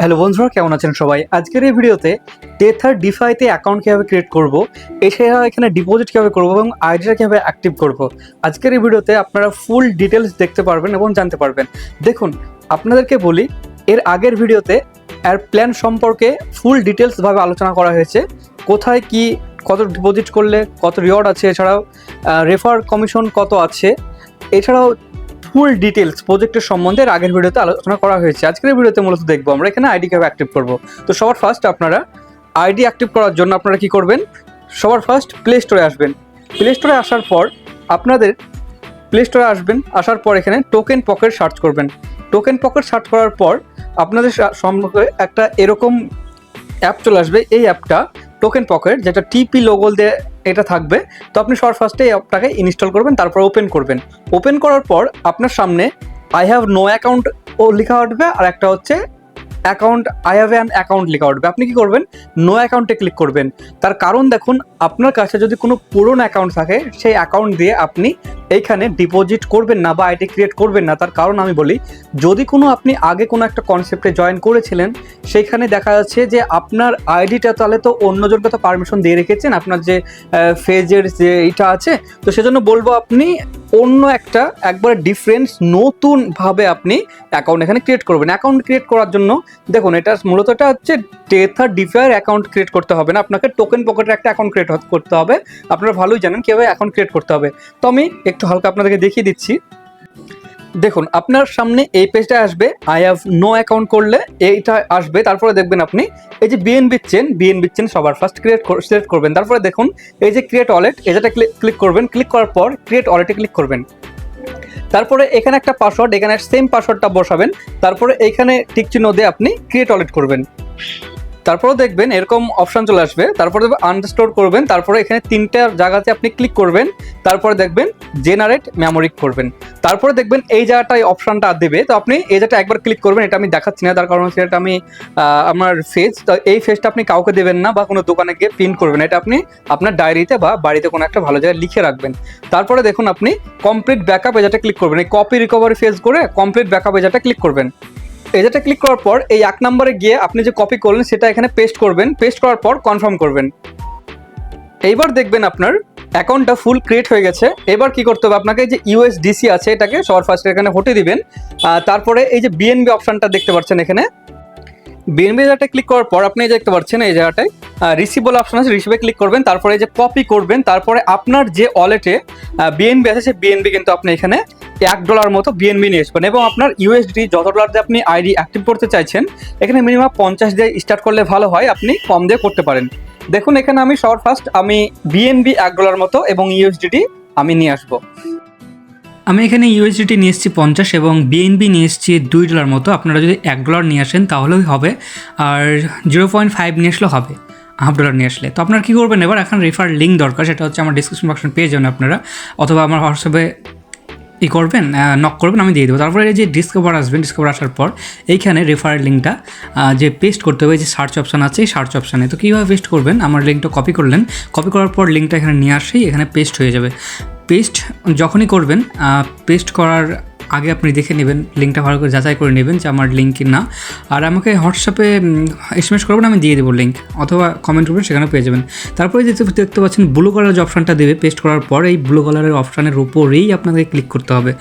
Hello বন্ধুরা, কেমন আছেন সবাই? আজকের এই ভিডিওতে টেথার ডিফাইতে অ্যাকাউন্ট কীভাবে ক্রিয়েট করব, এছাড়া এখানে ডিপোজিট কীভাবে করব এবং আইডিটা কীভাবে অ্যাক্টিভ করব, আজকের এই ভিডিওতে আপনারা ফুল ডিটেলস দেখতে পারবেন এবং জানতে পারবেন। দেখুন, আপনাদেরকে বলি, এর আগের ভিডিওতে এর প্ল্যান সম্পর্কে ফুল ডিটেলসভাবে আলোচনা করা হয়েছে। কোথায় কি, কত ডিপোজিট করলে কত রিওয়ার্ড আছে, এছাড়াও রেফার কমিশন কত আছে, এছাড়াও ফুল ডিটেলস প্রজেক্টের সম্বন্ধে আগের ভিডিওতে আলোচনা করা হয়েছে। আজকের ভিডিওতে মূলত দেখবো আমরা এখানে আইডি কীভাবে অ্যাক্টিভ করব। তো সবার ফার্স্ট আপনারা আইডি অ্যাক্টিভ করার জন্য আপনারা কি করবেন, সবার ফার্স্ট প্লে স্টোরে আসবেন। প্লে স্টোরে আসার পর আপনাদের আসার পর এখানে টোকেন পকেট সার্চ করবেন। টোকেন পকেট সার্চ করার পর আপনাদের সম্মুখে একটা এরকম অ্যাপ চলে আসবে। এই অ্যাপটা টোকেন পকেট, যেটা টিপি লোগো দিয়ে এটা থাকবে। তো আপনি সবার ফার্স্টে এই অ্যাপটাকে ইনস্টল করবেন, তারপর ওপেন করবেন। ওপেন করার পর আপনার সামনে আই হ্যাভ নো অ্যাকাউন্ট ও লেখা উঠবে, আর একটা হচ্ছে account I have an account লেখা উঠবে। আপনি কি করবেন, নো অ্যাকাউন্টে ক্লিক করবেন। তার কারণ দেখুন, আপনার কাছে যদি কোনো পুরনো অ্যাকাউন্ট থাকে, সেই অ্যাকাউন্ট দিয়ে আপনি এইখানে ডিপোজিট করবেন না বা আইডি ক্রিয়েট করবেন না। তার কারণ আমি বলি, যদি আপনি আগে কোনো একটা কনসেপ্টে জয়েন করেছিলেন, সেইখানে দেখা যাচ্ছে যে আপনার আইডিটা তাহলে তো অন্যজনকে তো পারমিশন দিয়ে রেখেছেন, আপনার যে ফেজের যে এইটা আছে। তো সেজন্য বলবো আপনি অন্য একটা একবারে ডিফারেন্ট নতুনভাবে আপনি অ্যাকাউন্ট এখানে ক্রিয়েট করবেন। অ্যাকাউন্ট ক্রিয়েট করার জন্য দেখুন, এটা মূলত এটা হচ্ছে টেথার ডিফায়ার অ্যাকাউন্ট ক্রিয়েট করতে হবে না, আপনাকে টোকেন পকেটের একটা অ্যাকাউন্ট ক্রিয়েট করতে হবে। আপনারা ভালোই জানেন কীভাবে অ্যাকাউন্ট ক্রিয়েট করতে হবে। তো আমি একটু হালকা আপনাদেরকে দেখিয়ে দিচ্ছি। দেখুন, আপনার সামনে এই পেজটা আসবে, আই হ্যাভ নো অ্যাকাউন্ট করলে এইটা আসবে। তারপরে দেখবেন আপনি এই যে বিএনবি চেন সবার ফার্স্ট সিলেক্ট করবেন। তারপরে দেখুন এই যে ক্রিয়েট ওয়ালেট, এটা ক্লিক করবেন। ক্লিক করার পর ক্রিয়েট ওয়ালেটে ক্লিক করবেন। তারপরে এখানে একটা পাসওয়ার্ড, এখানে সেম পাসওয়ার্ডটা বসাবেন। তারপরে এখানে টিক চিহ্ন দিয়ে আপনি ক্রিয়েট ওয়ালেট করবেন। তারপরে দেখবেন এরকম অপশান চলে আসবে। তারপরে আনস্টোর করবেন। তারপরে এখানে তিনটা জায়গাতে আপনি ক্লিক করবেন। তারপরে দেখবেন জেনারেট মেমোরি করবেন। তারপরে দেখবেন এই জায়গাটায় অপশানটা দেবে। তো আপনি এই জায়গাটা একবার ক্লিক করবেন। এটা আমি দেখাচ্ছি না, তার কারণ হচ্ছে এটা আমি আমার ফেজ, তো এই ফেজটা আপনি কাউকে দেবেন না বা কোনো দোকানে গিয়ে প্রিন্ট করবেন। এটা আপনি আপনার ডায়েরিতে বা বাড়িতে কোনো একটা ভালো জায়গায় লিখে রাখবেন। তারপরে দেখুন আপনি কমপ্লিট ব্যাকআপ এজাটা ক্লিক করবেন। এই কপি রিকভারি ফেজ করে কমপ্লিট ব্যাকআপ এজাটা ক্লিক করবেন। এজাটা ক্লিক করার পর এই 1 নম্বরে গিয়ে আপনি যে কপি করলেন সেটা এখানে পেস্ট করবেন। পেস্ট করার পর কনফার্ম করবেন। এইবার দেখবেন আপনার অ্যাকাউন্টটা ফুল ক্রিয়েট হয়ে গেছে। এবার কি করতে হবে, আপনাকে যে ইউএসডিসি আছে এটাকে সবার ফার্স্ট এখানে হটে দিবেন। তারপরে এই যে বিএনবি অপশানটা দেখতে পাচ্ছেন, এখানে বিএনবি জায়গাটা ক্লিক করার পর আপনি দেখতে পাচ্ছেন এই জায়গাটায় রিসিভ বলে অপশন আছে, রিসিভে ক্লিক করবেন। তারপরে এই যে কপি করবেন। তারপরে আপনার যে ওয়ালেটে বিএনবি আছে সেই বিএনবি কিন্তু আপনি এখানে $1 মতো বিএনবি নিয়ে আসবেন এবং আপনার ইউএসডি যত ডলার দিয়ে আপনি আইডি অ্যাক্টিভ করতে চাইছেন, এখানে মিনিমাম 50 দিয়ে স্টার্ট করলে ভালো হয়, আপনি কম দিয়ে করতে পারেন। দেখুন এখানে আমি সবার ফার্স্ট আমি বিএনবি $1 মতো এবং ইউএসডিটি আমি নিয়ে আসবো। আমি এখানে ইউএসডিটি নিয়ে এসেছি 50 এবং বিএনবি নিয়ে এসেছি $2 মতো। আপনারা যদি $1 নিয়ে আসেন তাহলেই হবে, আর 0.5 নিয়ে আসলেও হবে, $1/2 নিয়ে আসলে। তো আপনারা কী করবেন, এবার এখন রেফার লিঙ্ক দরকার, সেটা হচ্ছে আমার ডিসক্রিপশন বক্সে পেয়ে যাবেন আপনারা, অথবা আমার হোয়াটসঅ্যাপে করবেন, নক করবেন, আমি দিয়ে দেবো। তারপরে এই যে ডিসকভার আসবেন, ডিসকভার আসার পর এইখানে রেফার লিঙ্কটা যে পেস্ট করতে হবে, যে সার্চ অপশান আছে এই সার্চ অপশানে। তো কীভাবে পেস্ট করবেন, আমার লিঙ্কটা কপি করলেন, কপি করার পর লিঙ্কটা এখানে নিয়ে আসেই এখানে পেস্ট হয়ে যাবে। পেস্ট যখনই করবেন, পেস্ট করার আগে আপনি দেখে নেবেন, লিঙ্কটা ভালো করে যাচাই করে নেবেন যে আমার লিঙ্ক কি না। আর আমাকে হোয়াটসঅ্যাপে এসএমএস করবেন, আমি দিয়ে দেবো লিঙ্ক, অথবা কমেন্ট করবেন, সেখানে পেয়ে যাবেন। তারপরে যে দেখতে পাচ্ছেন ব্লু কালার যে অপশানটা দেবে পেস্ট করার পর, এই ব্লু কালারের অপশানের উপরেই আপনাকে ক্লিক করতে হবে,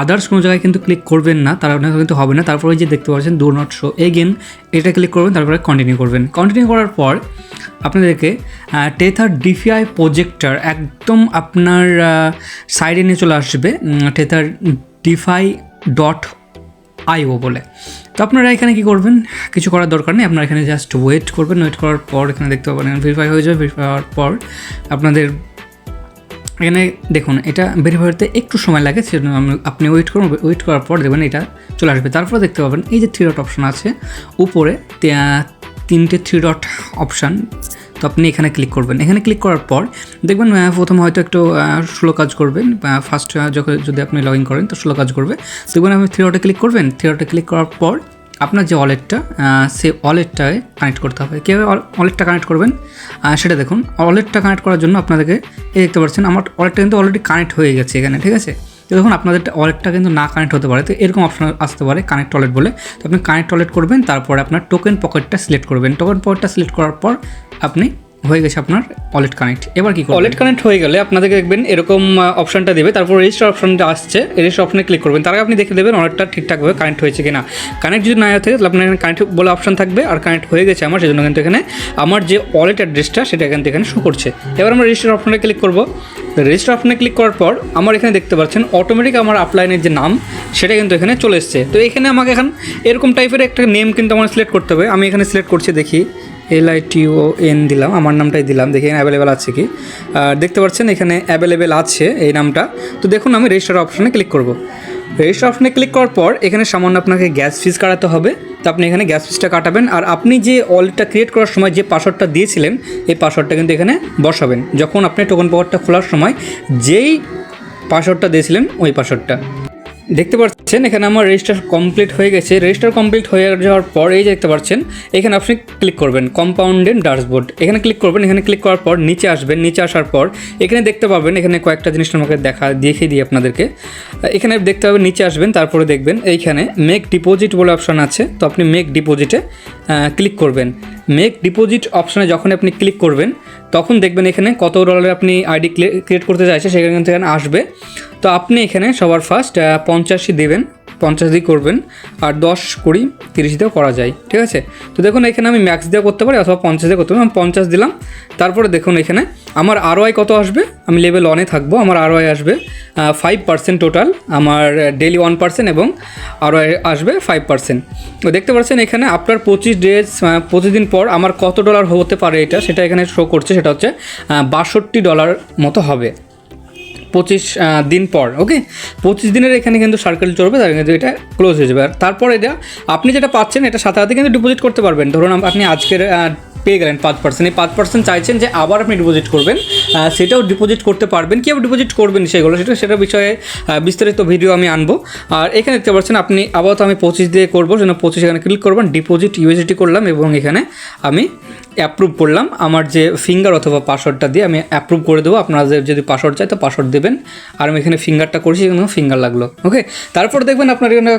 আদার্স কোনো জায়গায় কিন্তু ক্লিক করবেন না, তার কিন্তু হবে না। তারপরে যে দেখতে পাচ্ছেন ডু নট শো এগেন, এটা ক্লিক করবেন। তারপরে কন্টিনিউ করবেন। কন্টিনিউ করার পর আপনাদেরকে টেথার ডিফাই প্রজেক্টর একদম আপনার সাইডে নিয়ে চলে আসবে, টেথার DeFi.io বলে। তো আপনারা এখানে কি করবেন, কিছু করার দরকার নেই, আপনারা এখানে জাস্ট ওয়েট করবেন। ওয়েট করার পর এখানে দেখতে পাবেন ভেরিফাই হয়ে যাবে। ভেরিফাই হওয়ার পর আপনাদের এখানে দেখুন এটা ভেরিফাই হতে একটু সময় লাগে, সেজন্য আপনি ওয়েট করুন। ওয়েট করার পর দেখবেন এটা চলে আসবে। তারপরে দেখতে পাবেন এই যে 3 ডট অপশান আছে উপরে, 3টে 3 ডট অপশান, তো আপনি এখানে ক্লিক করবেন। এখানে ক্লিক করার পর দেখবেন প্রথম হয়তো একটু স্লো কাজ করবেন, ফার্স্ট যখন যদি আপনি লগ ইন করেন তো স্লো কাজ করবে। দেখবেন আপনি 3 ডটে ক্লিক করবেন। 3 ডটে ক্লিক করার পর আপনার যে ওয়ালেটটা, সেই ওয়ালেটটায় কানেক্ট করতে হবে। কীভাবে ওয়ালেটটা কানেক্ট করবেন সেটা দেখুন। ওয়ালেটটা কানেক্ট করার জন্য আপনাদেরকে এই দেখতে পাচ্ছেন আমার ওয়ালেটটা কিন্তু অলরেডি কানেক্ট হয়ে গেছে এখানে, ঠিক আছে। তো দেখুন আপনাদের ওয়ালেটটা কিন্তু না কানেক্ট হতে পারে, তো এরকম অপশন আসতে পারে কানেক্ট ওয়ালেট বলে। তো আপনি কানেক্ট ওয়ালেট করবেন, তারপরে আপনার টোকেন পকেটটা সিলেক্ট করবেন। টোকেন পকেটটা সিলেক্ট করার পর আপনি হয়ে গেছে আপনার ওয়ালেট কানেক্ট। এবার কি ওয়ালেট কানেক্ট হয়ে গেলে আপনাদেরকে দেখবেন এরকম অপশনটা দেবে, তারপর রেজিস্টার অপশনটা আসছে, রেজিস্টার অপশনে ক্লিক করবেন। তার আগে আপনি দেখে দেবেন ওয়ালেটটা ঠিকঠাকভাবে কানেক্ট হয়েছে কিনা। কানেক্ট যদি না হয়ে থাকে তাহলে আপনার এখানে কানেক্ট বলে অপশন থাকবে, আর কানেক্ট হয়ে গেছে আমার, সেজন্য কিন্তু এখানে আমার যে ওয়ালেট অ্যাড্রেসটা সেটা এখানে শো করছে। এবার আমরা রেজিস্টার অপশনে ক্লিক করব। রেজিস্টার অপশনে ক্লিক করার পর আমার এখানে দেখতে পাচ্ছেন অটোমেটিক আমার আপলাইনের যে নাম সেটা কিন্তু এখানে চলে এসছে। তো এখানে আমাকে এখন এরকম টাইপের একটা নেম কিন্তু আমার সিলেক্ট করতে হবে। আমি এখানে সিলেক্ট করছি, দেখি LITON দিলাম, আমার নামটাই দিলাম, দেখি এখানে অ্যাভেলেবেল আছে কি। দেখতে পাচ্ছেন এখানে অ্যাভেলেবেল আছে এই নামটা। তো দেখুন আমি রেজিস্টার অপশনে ক্লিক করব। রেজিস্টার অপশনে ক্লিক করার পর এখানে সামান্য আপনাকে গ্যাস ফিস কাটাতে হবে। তো আপনি এখানে গ্যাস ফিসটা কাটাবেন, আর আপনি যে ওয়ালেটটা ক্রিয়েট করার সময় যে পাসওয়ার্ডটা দিয়েছিলেন এই পাসওয়ার্ডটা কিন্তু এখানে বসাবেন। যখন আপনি টোকেন পকেটটা খোলার সময় যেই পাসওয়ার্ডটা দিয়েছিলেন ওই পাসওয়ার্ডটা। দেখতে পাচ্ছেন এখানে আমার রেজিস্টার কমপ্লিট হয়ে গেছে। রেজিস্টার কমপ্লিট হয়ে যাওয়ার পর এই যে দেখতে পাচ্ছেন এখানে আপনি ক্লিক করবেন কম্পাউন্ডেড ড্যাশবোর্ড, এখানে ক্লিক করবেন। এখানে ক্লিক করার পর নিচে আসবেন, নিচে আসার পর এখানে দেখতে পাবেন এখানে কয়েকটা জিনিস আমাকে দেখিয়ে দিই আপনাদেরকে। এখানে দেখতে পাবেন নিচে আসবেন, তারপরে দেখবেন এইখানে মেক ডিপোজিট বলে অপশন আছে। তো আপনি মেক ডিপোজিটে ক্লিক করবেন। মেক ডিপোজিট অপশনে যখন আপনি ক্লিক করবেন তখন দেখবেন এখানে কত ডলারে আপনি আইডি ক্রিয়েট করতে চাইছে সেখানে কিন্তু এখানে আসবে। তো আপনি এখানে সবার ফার্স্ট 50 দেবেন, 50 দিয়ে করবেন, আর 10, 20, 30 দিয়েও করা যায়, ঠিক আছে। তো দেখুন এখানে আমি ম্যাক্স দিয়ে করতে পারি অথবা 50 দিয়ে করতে পারি। আমি 50 দিলাম। তারপরে দেখুন এখানে আমার ROI কত আসবে, আমি লেভেল 1-এ থাকবো, আমার ROI আসবে 5% টোটাল, আমার ডেইলি 1% এবং ROI আসবে 5%। তো দেখতে পাচ্ছেন এখানে আপনার 25 দিন পর আমার কত ডলার হতে পারে এটা সেটা এখানে শো করছে, সেটা হচ্ছে $62 মতো হবে 25 দিন পর। ওকে, 25 দিনের এখানে কিন্তু সার্কেল চলবে, তার কিন্তু এটা ক্লোজ হয়ে যাবে। আর তারপর এটা আপনি যেটা পাচ্ছেন এটা সাথে সাথে কিন্তু ডিপোজিট করতে পারবেন। ধরুন আপনি আজকের পেয়ে গেলেন 5%, এই 5% চাইছেন যে আবার আপনি ডিপোজিট করবেন, সেটাও ডিপোজিট করতে পারবেন। কীভাবে ডিপোজিট করবেন সেটা বিষয়ে বিস্তারিত ভিডিও আমি আনবো। আর এখানে দেখতে পাচ্ছেন আপনি আপাতত আমি 25 দিয়ে করবো, সেজন্য 25 এখানে ক্লিক করবেন, ডিপোজিট USDT করলাম এবং এখানে আমি অ্যাপ্রুভ করলাম। আমার যে ফিঙ্গার অথবা পাসওয়ার্ডটা দিয়ে আমি অ্যাপ্রুভ করে দেবো। আপনাদের যদি পাসওয়ার্ড চাই তো পাসওয়ার্ড দেবেন, আর আমি এখানে ফিঙ্গারটা করছি, এখানে ফিঙ্গার লাগলো। ওকে, তারপর দেখবেন আপনার এখানে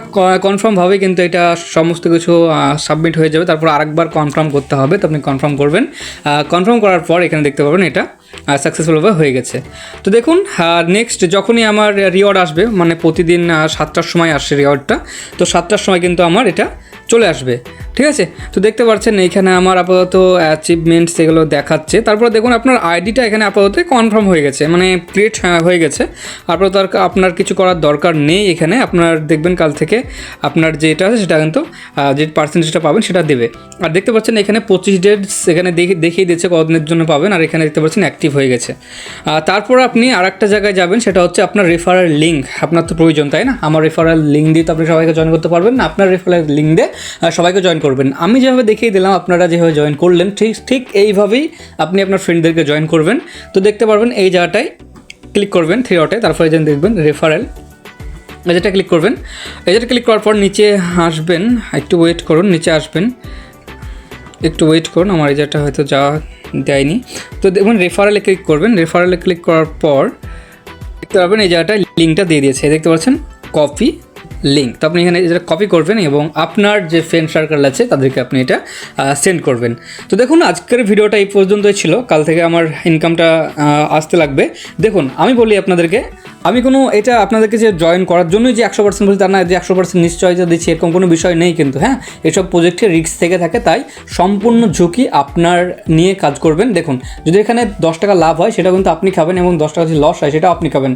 কনফার্মভাবে কিন্তু এটা সমস্ত কিছু সাবমিট হয়ে যাবে। তারপর আরেকবার কনফার্ম করতে হবে, তো আপনি কনফার্ম করবেন। কনফার্ম করার পর এখানে দেখতে পাবেন এটা সাকসেসফুলভাবে হয়ে গেছে। তো দেখুন নেক্সট যখনই আমার রিওয়ার্ড আসবে, মানে প্রতিদিন 7টার সময় আসছে রিওয়ার্ডটা, তো 7টার সময় কিন্তু আমার এটা চলে আসবে, ঠিক আছে। তো দেখতে পাচ্ছেন এইখানে আমার আপাতত অ্যাচিভমেন্টস এগুলো দেখাচ্ছে। তারপর দেখুন আপনার আইডিটা এখানে আপাতত কনফার্ম হয়ে গেছে, মানে ক্রিয়েট হয়ে গেছে। আপাতত আপনার কিছু করার দরকার নেই। এখানে আপনার দেখবেন কাল থেকে আপনার যেটা আছে সেটা কিন্তু যে পার্সেন্টেজটা পাবেন সেটা দেবে। আর দেখতে পাচ্ছেন এখানে 25 ডেটস এখানে দেখিয়ে দিচ্ছে কতদিনের জন্য পাবেন, আর এখানে দেখতে পাচ্ছেন অ্যাক্টিভ হয়ে গেছে। তারপর আপনি আরেকটা জায়গায় যাবেন, সেটা হচ্ছে আপনার রেফারেল লিঙ্ক। আপনার তো প্রয়োজন, তাই না? আমার রেফারেল লিঙ্ক দিয়ে তো আপনি সবাইকে জয়েন করতে পারবেন না, আপনার রেফারেল লিঙ্ক দিয়ে সবাইকে জয়েন করবেন। আমি যেভাবে দেখিয়ে দিলাম আপনারা যেভাবে জয়েন করলেন ঠিক এইভাবেই আপনি আপনার ফ্রেন্ডদেরকে জয়েন করবেন। তো দেখতে পারবেন এই জায়গাটায় ক্লিক করবেন 3 ডটে, তারপরে যেন দেখবেন রেফারেল, এই যেটা ক্লিক করবেন। এই যেটা ক্লিক করার পর নিচে আসবেন, একটু ওয়েট করুন, নিচে আসবেন, একটু ওয়েট করুন, আমার এই জায়গাটা হয়তো যাওয়া দেয়নি। তো দেখুন রেফারেলে ক্লিক করবেন। রেফারেলে ক্লিক করার পর দেখতে পারবেন এই জায়গাটায় লিঙ্কটা দিয়ে দিয়েছে, দেখতে পাচ্ছেন কপি লিঙ্ক। তো আপনি এখানে এটা কপি করবেন এবং আপনার যে ফ্রেন্ড সার্কেল আছে তাদেরকে আপনি এটা সেন্ড করবেন। তো দেখুন আজকের ভিডিওটা এই পর্যন্তই ছিল, কাল থেকে আমার ইনকামটা আসতে লাগবে। দেখুন আমি বলি আপনাদেরকে, আমি কোনো এটা আপনাদেরকে যে জয়েন করার জন্যই যে 100% বলছি তার না, যে 100% নিশ্চয়তা দিচ্ছি এরকম কোনো বিষয় নেই কিন্তু। হ্যাঁ, এসব প্রজেক্টে রিস্ক থেকে থাকে, তাই সম্পূর্ণ ঝুঁকি আপনার নিয়ে কাজ করবেন। দেখুন যদি এখানে 10 টাকা লাভ হয় সেটা কিন্তু আপনি খাবেন, এবং 10 টাকা যদি লস হয় সেটাও আপনি খাবেন।